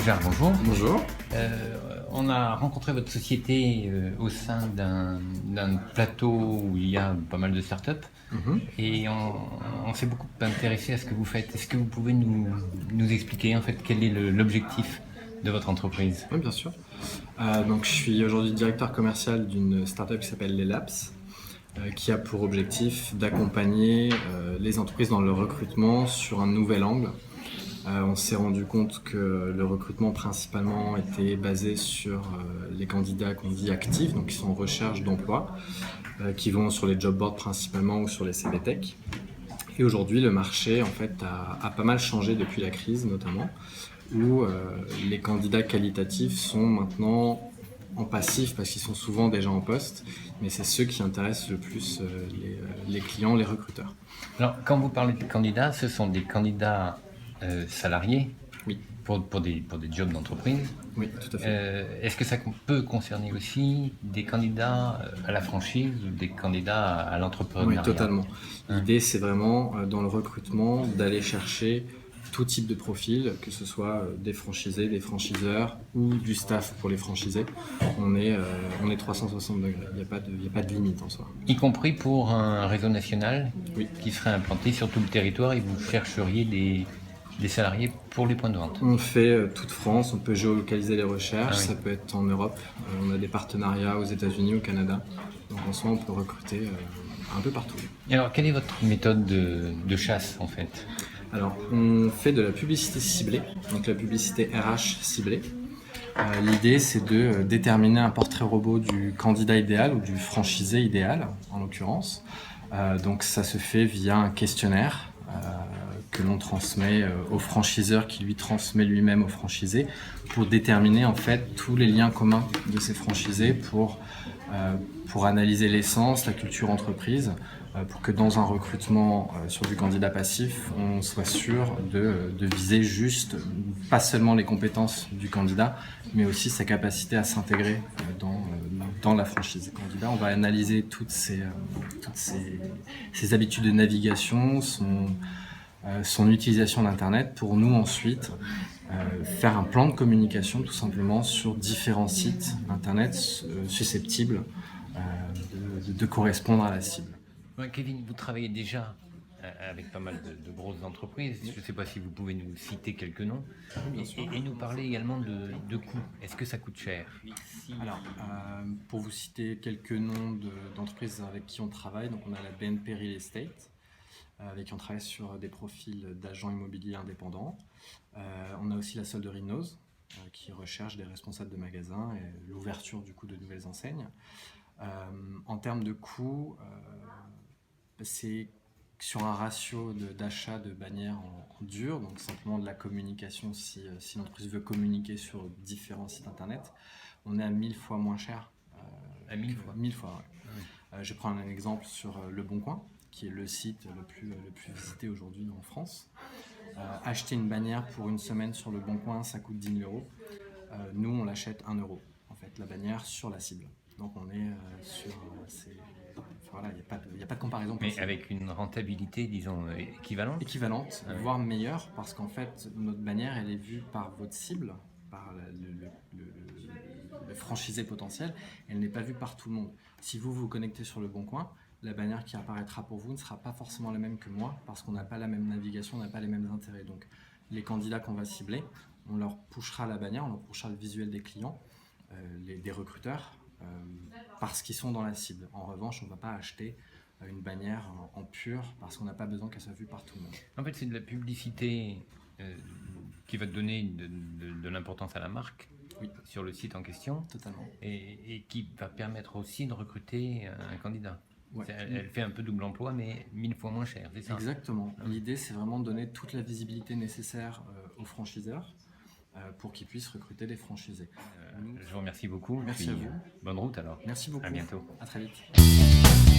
Boujard, bonjour. Bonjour. On a rencontré votre société au sein d'un plateau où il y a pas mal de startups et on s'est beaucoup intéressé à ce que vous faites. Est-ce que vous pouvez nous expliquer en fait quel est l'objectif de votre entreprise? Oui, bien sûr. Donc, je suis aujourd'hui directeur commercial d'une startup qui s'appelle Les Labs, qui a pour objectif d'accompagner les entreprises dans le recrutement sur un nouvel angle. On s'est rendu compte que le recrutement principalement était basé sur les candidats qu'on dit actifs, donc qui sont en recherche d'emploi, qui vont sur les job boards principalement ou sur les CV Tech. Et aujourd'hui, le marché en fait a pas mal changé depuis la crise notamment, où les candidats qualitatifs sont maintenant en passif parce qu'ils sont souvent déjà en poste, mais c'est ceux qui intéressent le plus les clients, les recruteurs. Alors, quand vous parlez de candidats, ce sont des candidats salariés Oui, pour des jobs d'entreprise. oui, tout à fait. Est-ce que ça peut concerner aussi des candidats à la franchise ou des candidats à Oui, l'entrepreneuriat? totalement. L'idée, c'est vraiment dans le recrutement d'aller chercher tout type de profil, que ce soit des franchisés, des franchiseurs ou du staff pour les franchisés. On est 360 degrés, il n'y a pas de limite en soi. Y compris pour un réseau national Oui. qui serait implanté sur tout le territoire et vous chercheriez des salariés pour les points de vente. On fait toute France, on peut géolocaliser les recherches, Ah oui. ça peut être en Europe, on a des partenariats aux États-Unis, au Canada, donc en soi on peut recruter un peu partout. Et alors, quelle est votre méthode de chasse en fait? Alors, on fait de la publicité ciblée, donc la publicité RH ciblée. L'idée, c'est de déterminer un portrait robot du candidat idéal ou du franchisé idéal, en l'occurrence. Donc, ça se fait via un questionnaire que l'on transmet au franchiseur qui lui transmet lui-même au franchisé pour déterminer en fait tous les liens communs de ces franchisés pour analyser l'essence, la culture entreprise, pour que dans un recrutement sur du candidat passif, on soit sûr de viser juste, pas seulement les compétences du candidat, mais aussi sa capacité à s'intégrer dans la franchise candidat. On va analyser toutes ses habitudes de navigation, son utilisation d'Internet, pour nous ensuite faire un plan de communication tout simplement sur différents sites Internet susceptibles de correspondre à la cible. Ouais, Kevin, vous travaillez déjà avec pas mal de grosses entreprises. Je ne sais pas si vous pouvez nous citer quelques noms et nous parler également de coûts. Est-ce que ça coûte cher? Alors, pour vous citer quelques noms d'entreprises avec qui on travaille, donc on a la BNP Real Estate, avec qui on travaille sur des profils d'agents immobiliers indépendants. On a aussi la Solderie Noz, qui recherche des responsables de magasins et l'ouverture du coup de nouvelles enseignes. En termes de coûts, c'est sur un ratio d'achat de bannières en dur, donc simplement de la communication si l'entreprise veut communiquer sur différents sites internet, on est à 1000 fois moins cher. À 1000 fois 1000 fois, ouais. Ah oui. Je prends un exemple sur Le Bon Coin, qui est le site le plus visité aujourd'hui en France. Acheter une bannière pour une semaine sur Le Bon Coin, ça coûte 10 000 €. Nous, on l'achète 1 €, en fait, la bannière sur la cible. Donc on est sur... voilà, il n'y a pas de comparaison Mais possible. avec une rentabilité, disons, équivalente? Équivalente, Ah oui. voire meilleure, parce qu'en fait, notre bannière, elle est vue par votre cible, par le franchisé potentiel, elle n'est pas vue par tout le monde. Si vous vous connectez sur Le Bon Coin, la bannière qui apparaîtra pour vous ne sera pas forcément la même que moi, parce qu'on n'a pas la même navigation, on n'a pas les mêmes intérêts. Donc les candidats qu'on va cibler, on leur pushera la bannière, on leur pushera le visuel des clients, des recruteurs, parce qu'ils sont dans la cible. En revanche, on ne va pas acheter une bannière en pur parce qu'on n'a pas besoin qu'elle soit vue par tout le monde. En fait, c'est de la publicité qui va donner de l'importance à la marque, Oui, sur le site en question, totalement. et qui va permettre aussi de recruter un candidat. Ouais. Elle fait un peu double emploi, mais 1000 fois moins cher, c'est ça? Exactement. L'idée, c'est vraiment de donner toute la visibilité nécessaire aux franchiseurs pour qu'ils puissent recruter les franchisés. Je vous remercie beaucoup. Merci puis, à vous. Bonne route alors. Merci beaucoup. À bientôt. À très vite.